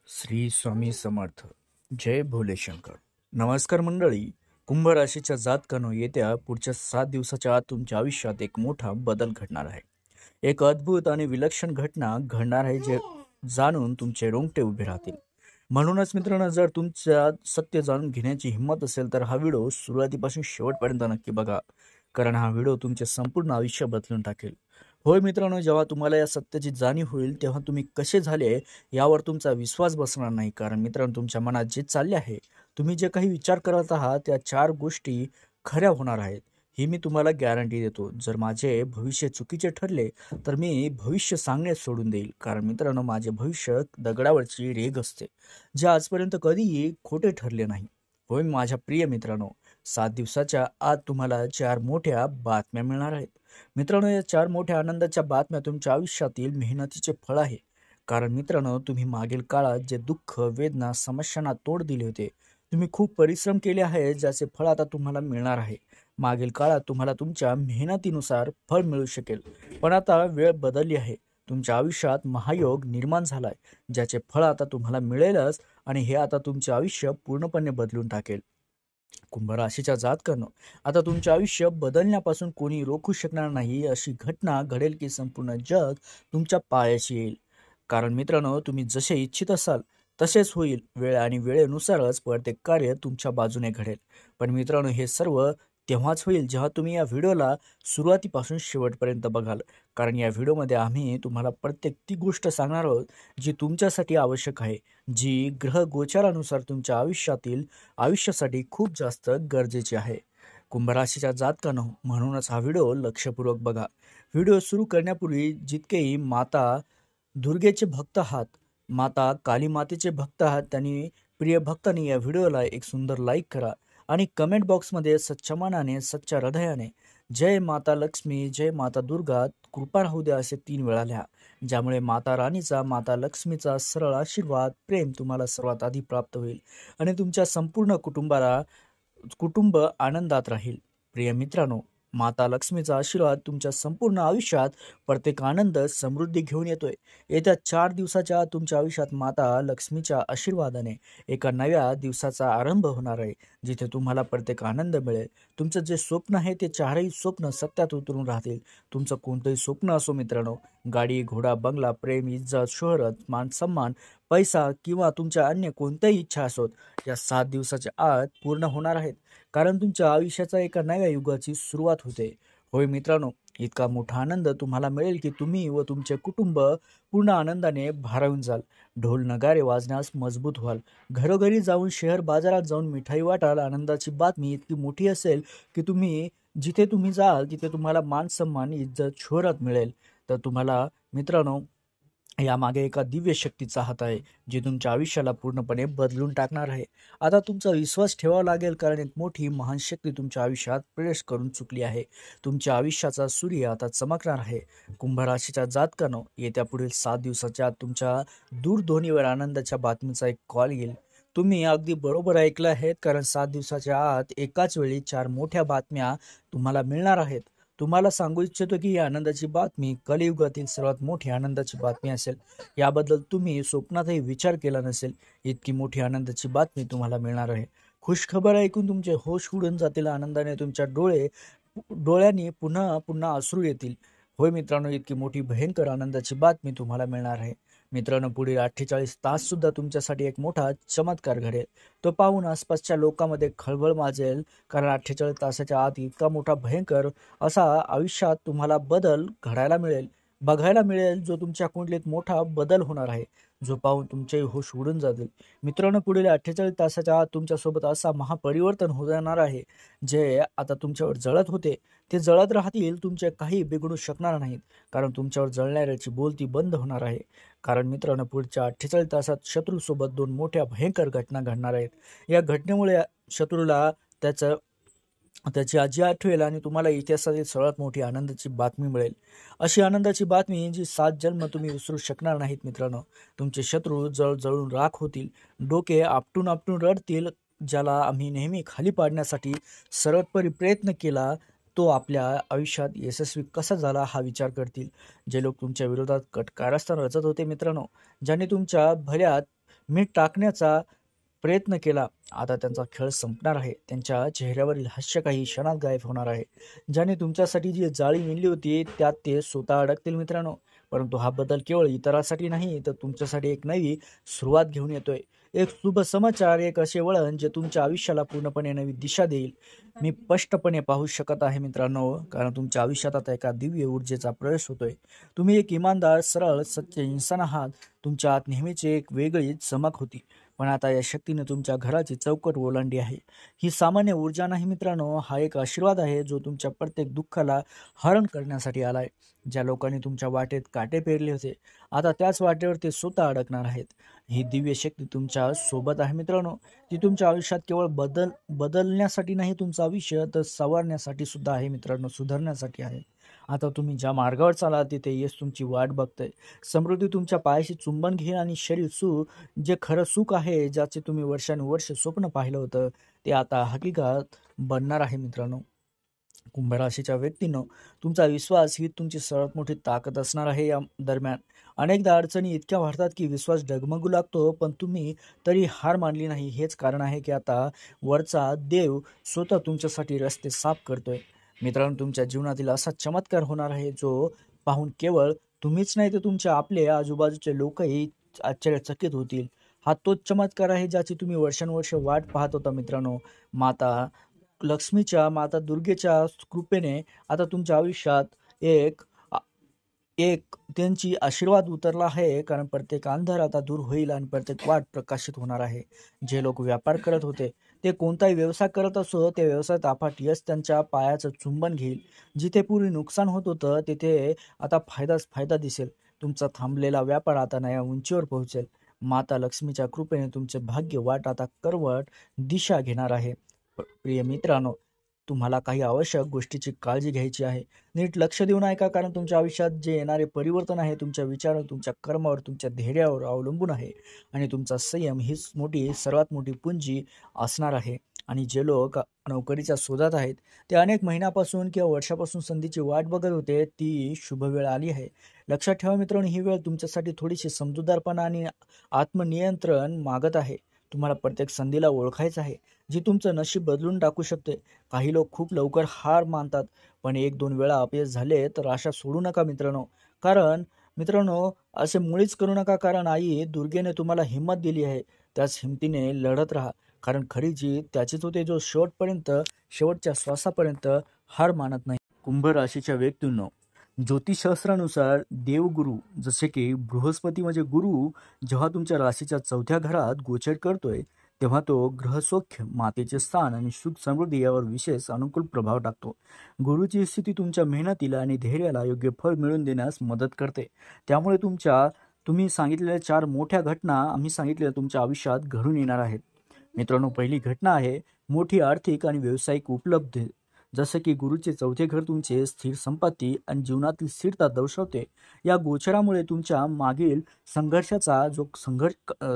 श्री स्वामी समर्थ. जय भोले शंकर. नमस्कार मंडळी. कुंभ राशीच्या जातकांनो, येत्या पुढच्या 7 दिवसाच्या आत तुमच्या आयुष्यात एक मोठा बदल घडणार आहे. एक अद्भुत आणि विलक्षण घटना घडणार आहे, जे जाणून तुमचे रोंगटे उभे राहतील. म्हणूनच मित्रांनो, जर तुमच्या सत्य जाणून घेण्याची हिंमत असेल तर हा व्हिडिओ सुरुवातीपासून शेवटपर्यंत नक्की बघा, कारण हा व्हिडिओ तुमचे संपूर्ण आयुष्य बदलून टाकेल. होय मित्रांनो, जेव्हा तुम्हाला या सत्याची जाणीव होईल तेव्हा तुम्ही कसे झाले यावर तुमचा विश्वास बसणार नाही. कारण मित्रांनो, तुमच्या मनात जे चालले आहे, तुम्ही जे काही विचार करत आहात, त्या 4 गोष्टी खऱ्या होणार आहेत, ही मी तुम्हाला गॅरंटी देतो. जर माझे भविष्य चुकीचे ठरले तर मी भविष्य सांगणे सोडून देईल. कारण मित्रांनो, माझे भविष्य दगडावरची रेघ असते, जे आजपर्यंत कधीही खोटे ठरले नाही. होय माझ्या प्रिय मित्रांनो, 7 दिवसाच्या आत तुम्हाला 4 मोठ्या बातम्या मिळणार आहेत. मित्रांनो, या 4 मोठ्या आनंदाच्या बातम्या तुमच्या आयुष्यातील मेहनतीचे फळ आहे. कारण मित्रांनो, तुम्ही मागील काळात जे दुःख, वेदना, समस्यांना तोंड दिले होते, तुम्ही खूप परिश्रम केले आहे, ज्याचे फळ आता तुम्हाला मिळणार आहे. मागील काळात तुम्हाला तुमच्या मेहनतीनुसार फळ मिळू शकेल, पण आता वेळ बदलली आहे. तुमच्या आयुष्यात महायोग निर्माण झालाय, ज्याचे फळ आता तुम्हाला मिळेलच, आणि हे आता तुमचे आयुष्य पूर्णपणे बदलून टाकेल. कुंभ राशीच्या जातकांनो, आता तुमचे आयुष्य बदलण्यापासून कोणी रोखू शकणार नाही. अशी घटना घडेल की संपूर्ण जग तुमच्या पायाशी येईल. कारण मित्रांनो, तुम्ही जसे इच्छित असाल तसेच होईल. वेळ आणि वेळेनुसारच प्रत्येक कार्य तुमच्या बाजूने घडेल. पण मित्रांनो, हे सर्व तेव्हाच होईल जेव्हा तुम्ही या व्हिडिओला सुरुवातीपासून शेवटपर्यंत बघाल. कारण या व्हिडिओमध्ये आम्ही तुम्हाला प्रत्येक ती गोष्ट सांगणार आहोत जी तुमच्यासाठी आवश्यक आहे, जी ग्रह गोचारानुसार तुमच्या आयुष्यासाठी खूप जास्त गरजेची आहे. कुंभ राशीच्या जातकांनो, म्हणूनच हा व्हिडिओ लक्षपूर्वक बघा. व्हिडिओ सुरू करण्यापूर्वी जितकेही माता दुर्गेचे भक्त आहात, माता काली मातेचे भक्त आहात, त्यांनी प्रिय भक्तांनी या व्हिडिओला एक सुंदर लाईक करा आणि कमेंट बॉक्समध्ये सच्च्या मनाने, सच्च्या हृदयाने जय माता लक्ष्मी, जय माता दुर्गा, कृपा राहू द्या असे 3 वेळा लिहा. ज्यामुळे माता राणीचा, माता लक्ष्मीचा सरळ आशीर्वाद, प्रेम तुम्हाला सर्वात आधी प्राप्त होईल आणि तुमच्या संपूर्ण कुटुंब आनंदात राहील. प्रिय मित्रांनो, माता लक्ष्मीचा आशीर्वाद तुमच्या संपूर्ण आयुष्यात प्रत्येक आनंद, समृद्धी घेऊन येतोय. येत्या 4 दिवसाच्या आत तुमच्या आयुष्यात माता लक्ष्मीच्या आशीर्वादाने एका नव्या दिवसाचा आरंभ होणार आहे, जिथे तुम्हाला प्रत्येक आनंद मिळेल. तुमचं जे स्वप्न आहे ते 4ही स्वप्न सत्यात उतरून राहतील. तुमचं कोणतंही स्वप्न असो मित्रांनो, गाडी, घोडा, बंगला, प्रेम, इज्जत, शोहरत, मान सन्मान, पैसा किंवा तुमच्या अन्य कोणत्याही इच्छा असोत, या 7 दिवसाच्या आत पूर्ण होणार आहेत. कारण तुमच्या आयुष्याचा एका नव्या युगाची सुरुवात होते. होय मित्रांनो, इतका मोठा आनंद तुम्हाला मिळेल की तुम्ही व तुमचे कुटुंब पूर्ण आनंदाने भारावून जाल. ढोल नगारे वाजण्यास मजबूत व्हाल. घरोघरी जाऊन, शहर बाजारात जाऊन मिठाई वाटाल. आनंदाची बातमी इतकी मोठी असेल की जिथे तुम्ही जाल तिथे तुम्हाला मान सन्मान, इज्जत, शोहरत मिळेल. तर तुम्हाला मित्रांनो, यामागे एका दिव्य शक्तीचा हात आहे, जी तुमच्या आयुष्याला पूर्णपणे बदलून टाकणार आहे. आता तुमचा विश्वास ठेवावा लागेल, कारण एक मोठी महान शक्ती तुमच्या आयुष्यात प्रवेश करून चुकली आहे. तुमच्या आयुष्याचा सूर्य आता चमकणार आहे. कुंभ राशीच्या जातकांनो, येत्या पुढील 7 दिवसाच्या आत तुमच्या दूरध्वनीवर आनंदाच्या बातमीचा एक कॉल येईल. तुम्ही अगदी बरोबर ऐकलं आहेत, कारण 7 दिवसाच्या आत एकाच वेळी 4 मोठ्या बातम्या तुम्हाला मिळणार आहेत. तुम्हाला सांगू इच्छितो की ही आनंदाची बातमी कलियुगातील सर्वात मोठी आनंदाची बातमी असेल. याबद्दल तुम्ही स्वप्नातही विचार केला नसेल. इतकी मोठी आनंदाची बातमी तुम्हाला मिळणार आहे. खुशखबर ऐकून तुमचे होश उडून जातील. आनंदाने तुमच्या डोळ्यांनी पुन्हा पुन्हा अश्रू येतील. होय मित्रांनो, इतकी मोठी भयंकर आनंदाची बातमी तुम्हाला मिळणार आहे. मित्रांनो, पुढील 48 तास सुद्धा तुमच्यासाठी एक मोठा चमत्कार घडेल. तो पाहून आसपासच्या लोकांमध्ये खळबळ माजेल. कारण 48 तासाच्या आत इतका मोठा भयंकर असा आयुष्यात तुम्हाला बदल बघायला मिळेल, जो तुमच्या कुंडलीत मोठा बदल होणार आहे, जो पाहून तुमचे होश उडून जातील. मित्रांनो, पुढील 48 तासाच्या आत तुमच्यासोबत असा महापरिवर्तन होणार आहे, जे आता तुमच्यावर जळत होते ते जळत राहतील. तुमचे काही बिघडू शकणार नाहीत, कारण तुमच्यावर जळणाऱ्याची बोलती बंद होणार आहे. कारण मित्रांनो, पुढच्या 48 तासात शत्रूसोबत 2 मोठ्या भयंकर घटना घडणार आहेत. या घटनेमुळे शत्रूला त्याची आजी आठवेल आणि तुम्हाला इतिहासातील सर्वात मोठी आनंदाची बातमी मिळेल. अशी आनंदाची बातमी जी 7 जन्म तुम्ही विसरू शकणार नाहीत. मित्रांनो, तुमचे शत्रू जळून राख होतील. डोके आपटून आपटून रडतील. ज्याला आम्ही नेहमी खाली पाडण्यासाठी सर्वोपरी प्रयत्न केला, तो आपल्या आयुष्यात यशस्वी कसा झाला हा विचार करतील. जे लोक तुमच्या विरोधात कारस्थान रचत होते मित्रांनो, ज्यांनी तुमच्या भल्यात मीठ टाकण्याचा प्रयत्न केला. आता त्यांचा खेळ संपणार आहे. त्यांच्या चेहऱ्यावरील हास्य काही क्षणात गायब होणार आहे. ज्याने तुमच्यासाठी जी जाळी विणली होती त्यात ते स्वतः अडकतील मित्रांनो. परंतु हा बदल केवळ इतरांसाठी नाही तर तुमच्यासाठी एक नवी सुरुवात घेऊन येतोय. एक शुभ समाचार, एक असे वळण जे तुमच्या आयुष्याला पूर्णपणे नवी दिशा देईल. मी स्पष्टपणे पाहू शकत आहे मित्रांनो, कारण तुमच्या आयुष्यात आता एका दिव्य ऊर्जेचा प्रवेश होतोय. तुम्ही एक इमानदार, सरळ, सच्चे इंसान आहात. तुमच्या आत नेहमीची एक वेगळीच चमक होती, पण आता या शक्तीने तुमच्या घराची चौकट ओलांडली आहे. ही सामान्य ऊर्जा नाही मित्रांनो, हा एक आशीर्वाद आहे जो तुमच्या प्रत्येक दुःखाला हरण करण्यासाठी आलाय. ज्या लोकांनी तुमच्या वाटेत काटे पेरले होते, आता त्याच वाटेवर ते स्वतः अडकणार आहेत. ही दिव्य शक्ती तुमच्या सोबत आहे मित्रांनो. ती तुमच्या आयुष्यात केवळ बदलण्यासाठी नाही, तुमचं आयुष्य तर सवारण्यासाठी सुद्धा आहे मित्रांनो, सुधारण्यासाठी आहे. आता तुम्ही ज्या मार्गावर चालाल तिथे यश तुमची वाट बघतंय. समृद्धी तुमच्या पायाशी चुंबन घेईल आणि शरीर सुख, जे खरं सुख आहे, ज्याचे तुम्ही वर्षानुवर्ष स्वप्न पाहिलं होतं, ते आता हकीकत बनणार आहे मित्रांनो. कुंभ राशीच्या व्यक्तींनो, तुमचा विश्वास ही तुमची सर्वात मोठी ताकद असणार आहे. या दरम्यान अनेकदा अडचणी इतक्या वाढतात की विश्वास डगमगू लागतो, पण तुम्ही तरी हार मानली नाही. हेच कारण आहे की आता वरचा देव स्वतः तुमच्यासाठी रस्ते साफ करतोय. मित्रांनो, तुमच्या जीवनातील असा चमत्कार होणार आहे जो पाहून केवळ तुम्हीच नाही तर तुमच्या आपले आजूबाजूचे लोकही आश्चर्यचकित होतील. हा तोच चमत्कार आहे ज्याची तुम्ही वर्षानुवर्ष वाट पाहत होता मित्रांनो. माता दुर्गेच्या कृपेने आता तुमच्या आयुष्यात एक आ- एक त्यांची आशीर्वाद उतरला आहे, कारण प्रत्येक अंधार आता दूर होईल आणि प्रत्येक वाट प्रकाशित होणार आहे. जे लोक व्यापार करत होते, ते कोणताही व्यवसाय करत असो, त्या व्यवसायात अफाट यश त्यांच्या पायाचं चुंबन घेईल. जिथे पूर्वी नुकसान होत होतं तिथे आता फायदा दिसेल. तुमचा थांबलेला व्यापार आता नव्या उंचीवर पोहोचेल. माता लक्ष्मीच्या कृपेने तुमचे भाग्य वाट आता करवट दिशा घेणार आहे. प्रिय मित्रांनो, तुम्हाला काही आवश्यक गोष्टीची काळजी घ्यायची आहे. नीट लक्ष देऊन ऐका, कारण तुमच्या आयुष्यात जे येणारे परिवर्तन आहे तुमच्या विचारावर, तुमच्या कर्मावर, तुमच्या धैर्यावर अवलंबून आहे. आणि तुमचा संयम हीच सर्वात मोठी पुंजी असणार आहे. आणि जे लोक नोकरीच्या शोधात आहेत, ते अनेक महिन्यापासून किंवा वर्षापासून संधीची वाट बघत होते, ती शुभ वेळ आली आहे. लक्षात ठेवा मित्रांनो, ही वेळ तुमच्यासाठी थोडीशी समजूतदारपणा आणि आत्मनियंत्रण मागत आहे. तुम्हाला प्रत्येक संधीला ओळखायचं आहे, जी तुमचं नशीब बदलून टाकू शकते. काही लोक खूप लवकर हार मानतात, पण 1-2 वेळा अपयश झाले तर आशा सोडू नका मित्रांनो. कारण मित्रांनो, असे मुळीच करू नका, कारण आई दुर्गेने तुम्हाला हिंमत दिली आहे. त्याच हिमतीने लढत राहा, कारण खरी जीत त्याचीच होते जो शेवटच्या श्वासापर्यंत हार मानत नाही. कुंभ राशीच्या व्यक्तींनो, ज्योतिषशास्त्रानुसार देवगुरु जसे की बृहस्पती म्हणजे गुरु जेव्हा तुमच्या राशीच्या 4थ्या घरात गोचर करतोय, तेव्हा तो ग्रहसौख्य, मातेचे स्थान आणि सुख समृद्धी यावर विशेष अनुकूल प्रभाव टाकतो. गुरुची स्थिती तुमच्या मेहनतीला आणि धैर्याला योग्य फळ मिळवून देण्यास मदत करते. त्यामुळे तुम्ही सांगितलेल्या 4 मोठ्या घटना आम्ही सांगितलेल्या तुमच्या आयुष्यात घडून येणार आहेत. मित्रांनो, पहिली घटना आहे मोठी आर्थिक आणि व्यावसायिक उपलब्धी. जसं की गुरुचे 4थे घर तुमचे स्थिर संपत्ती आणि जीवनातील स्थिरता दर्शवते. या गोचरामुळे तुमच्या मागील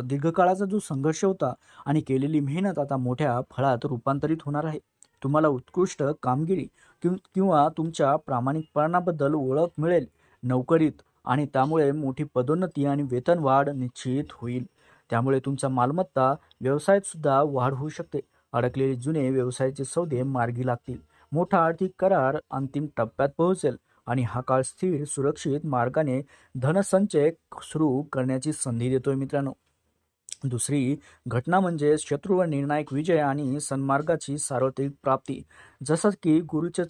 दीर्घकाळाचा जो संघर्ष होता आणि केलेली मेहनत आता मोठ्या फळात रूपांतरित होणार आहे. तुम्हाला उत्कृष्ट कामगिरी किंवा तुमच्या प्रामाणिकपणाबद्दल ओळख मिळेल नोकरीत, आणि त्यामुळे मोठी पदोन्नती आणि वेतनवाढ निश्चित होईल. त्यामुळे तुमचा मालमत्ता व्यवसायात सुद्धा वाढ होऊ शकते. अडकलेले जुने व्यवसायाचे सौदे मार्गी लागतील. मोठा आर्थिक करार अंतिम टप्प्यात पोहोचेल आणि हा काळ स्थिर, सुरक्षित मार्गाने धनसंचय सुरू करण्याची संधी देतोय मित्रांनो. दुसरी घटना म्हणजे शत्रूवर निर्णायक विजय आणि सन्मार्गाची सार्वत्रिक प्राप्ती. जसं की गुरुच्या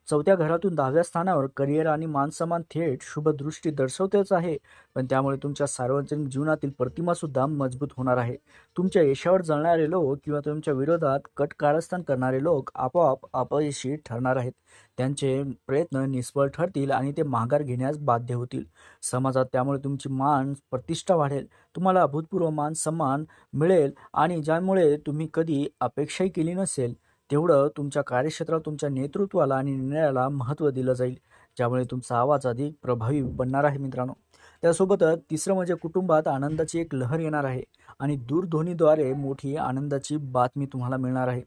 4थ्या घरातून 10व्या स्थानावर करिअर आणि मानसन्मान थेट शुभ दृष्टी दर्शवतेच आहे, पण त्यामुळे तुमच्या सार्वजनिक जीवनातील प्रतिमा सुद्धा मजबूत होणार आहे. तुमच्या यशावर जळणारे लोक किंवा तुमच्या विरोधात कट कारस्थान करणारे लोक आपोआप अपयशी ठरणार आहेत. त्यांचे प्रयत्न निष्फळ ठरतील आणि ते माघार घेण्यास बाध्य होतील. समाजात त्यामुळे तुमची मान प्रतिष्ठा वाढेल. तुम्हाला अभूतपूर्व मान सन्मान मिळेल आणि ज्यामुळे तुम्ही कधी अपेक्षाही केली नसेल. तेवढं तुमच्या कार्यक्षेत्रात तुमच्या नेतृत्वाला आणि निर्णयाला महत्त्व दिलं जाईल, ज्यामुळे तुमचा आवाज अधिक प्रभावी बनणार आहे मित्रांनो. त्यासोबतच तिसरं म्हणजे कुटुंबात आनंदाची एक लहर येणार आहे आणि दूरध्वनीद्वारे मोठी आनंदाची बातमी तुम्हाला मिळणार आहे.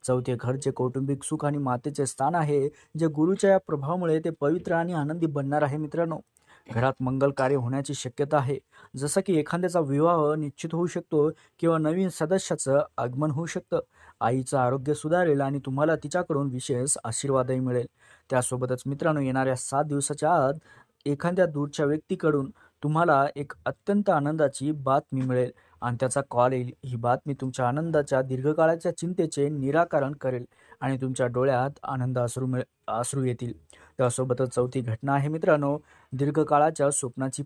4थे घर जे कौटुंबिक सुख आणि मातेचे स्थान आहे, जे गुरुच्या या प्रभावामुळे ते पवित्र आणि आनंदी बनणार आहे मित्रांनो. घरात मंगल कार्य होण्याची शक्यता आहे, जसं की एखाद्याचा विवाह निश्चित होऊ शकतो किंवा नवीन सदस्याचं आगमन होऊ शकतं. आईचं आरोग्य सुधारेल आणि तुम्हाला तिच्याकडून विशेष आशीर्वादही मिळेल. त्यासोबतच मित्रांनो, येणाऱ्या 7 दिवसाच्या आत एखाद्या दूरच्या व्यक्तीकडून तुम्हाला एक अत्यंत आनंदाची बातमी मिळेल आणि त्याचा कॉल येईल. ही बातमी तुमच्या आनंदाच्या दीर्घकाळाच्या चिंतेचे निराकरण करेल आणि तुमच्या डोळ्यात आनंद अश्रू येतील. त्यासोबतच चौथी घटना आहे मित्रांनो, दीर्घकाळाच्या स्वप्नाची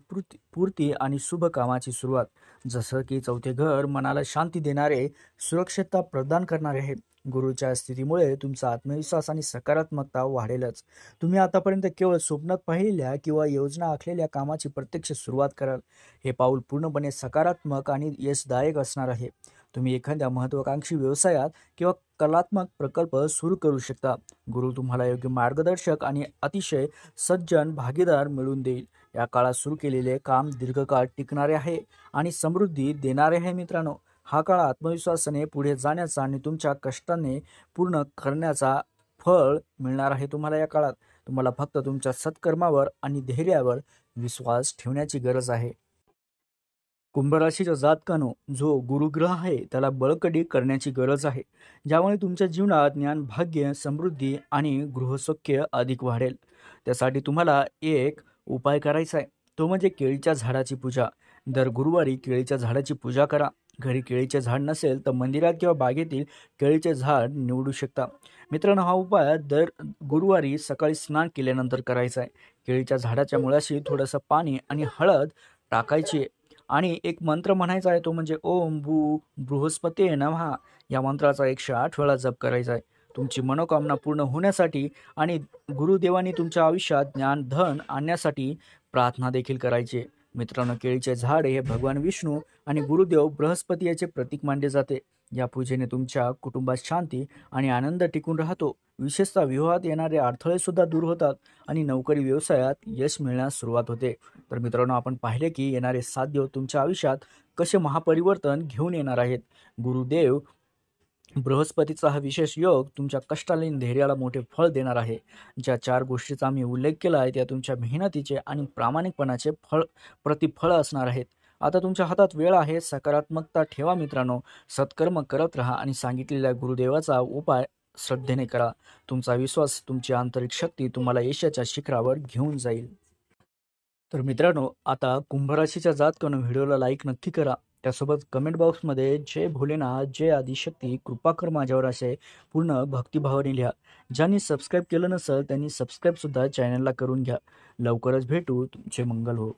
पूर्ती आणि शुभ कामाची सुरुवात. जसं की चौथे घर मनाला शांती देणारे, सुरक्षितता प्रदान करणारे आहे. गुरुच्या स्थितीमुळे तुमचा आत्मविश्वास आणि सकारात्मकता वाढेलच. तुम्ही आतापर्यंत केवळ स्वप्नात पाहिलेल्या किंवा योजना आखलेल्या कामाची प्रत्यक्ष सुरुवात कराल. हे पाऊल पूर्णपणे सकारात्मक आणि यशदायक असणार आहे. तुम्ही एखाद्या महत्त्वाकांक्षी व्यवसायात किंवा कलात्मक प्रकल्प सुरू करू शकता. गुरु तुम्हाला योग्य मार्गदर्शक आणि अतिशय सज्जन भागीदार मिळवून देईल. या काळात सुरू केलेले काम दीर्घकाळ टिकणारे आहे आणि समृद्धी देणारे आहे मित्रांनो. हा काळ आत्मविश्वासाने पुढे जाण्याचा आणि तुमच्या कष्टाने पूर्ण करण्याचा फळ मिळणार आहे. तुम्हाला या काळात तुम्हाला फक्त तुमच्या सत्कर्मावर आणि धैर्यावर विश्वास ठेवण्याची गरज आहे. कुंभराशीच्या जातकानो, जो गुरुग्रह आहे त्याला बळकटी करण्याची गरज आहे, ज्यामुळे तुमच्या जीवनात ज्ञान, भाग्य, समृद्धी आणि गृहसौख्य अधिक वाढेल. त्यासाठी तुम्हाला एक उपाय करायचा आहे, तो म्हणजे केळीच्या झाडाची पूजा. दर गुरुवारी केळीच्या झाडाची पूजा करा. घरी केळीचे झाड नसेल तर मंदिरात किंवा बागेतील केळीचे झाड निवडू शकता. मित्रांनो, हा उपाय दर गुरुवारी सकाळी स्नान केल्यानंतर करायचा आहे. केळीच्या झाडाच्या मुळाशी थोडंसं पाणी आणि हळद टाकायची आणि एक मंत्र म्हणायचा आहे, तो म्हणजे ओम बृहस्पते नमः. या मंत्राचा 108 वेळा जप करायचा आहे. तुमची मनोकामना पूर्ण होण्यासाठी आणि गुरुदेवांनी तुमच्या आयुष्यात ज्ञान, धन आणण्यासाठी प्रार्थना देखील करायची आहे. मित्रांनो, केळीचे झाड हे भगवान विष्णू आणि गुरुदेव बृहस्पती याचे प्रतीक मानले जाते. या पूजेने तुमच्या कुटुंबात शांती आणि आनंद टिकून राहतो. विशेषतः विवाहात येणारे अडथळे सुद्धा दूर होतात आणि नोकरी व्यवसायात यश मिळण्यास सुरुवात होते. तर मित्रांनो, आपण पाहिले की येणारे 7 दिवस तुमच्या आयुष्यात कसे महापरिवर्तन घेऊन येणार आहेत. गुरुदेव बृहस्पतीचा हा विशेष योग तुमच्या कष्टाला आणि धैर्याला मोठे फळ देणार आहे. ज्या 4 गोष्टीचा आम्ही उल्लेख केला आहे त्या तुमच्या मेहनतीचे आणि प्रामाणिकपणाचे प्रतिफळ असणार आहेत. आता तुमच्या हातात वेळ आहे. सकारात्मकता ठेवा मित्रांनो, सत्कर्म करत राहा आणि सांगितलेल्या गुरुदेवाचा उपाय श्रद्धेने करा. तुमचा विश्वास, तुमची आंतरिक शक्ती तुम्हाला यशाच्या शिखरावर घेऊन जाईल. तर मित्रांनो, आता कुंभराशीच्या जातकानं व्हिडिओला लाईक नक्की करा. त्यासोबत कमेंट बॉक्समध्ये जय भोलेनाथ, जय आदिशक्ती, कृपा कर माझ्यावर असे पूर्ण भक्तिभावाने लिहा. ज्यांनी सबस्क्राईब केलं नसेल त्यांनी सबस्क्राईबसुद्धा चॅनलला करून घ्या. लवकरच भेटू. तुमचे मंगल हो.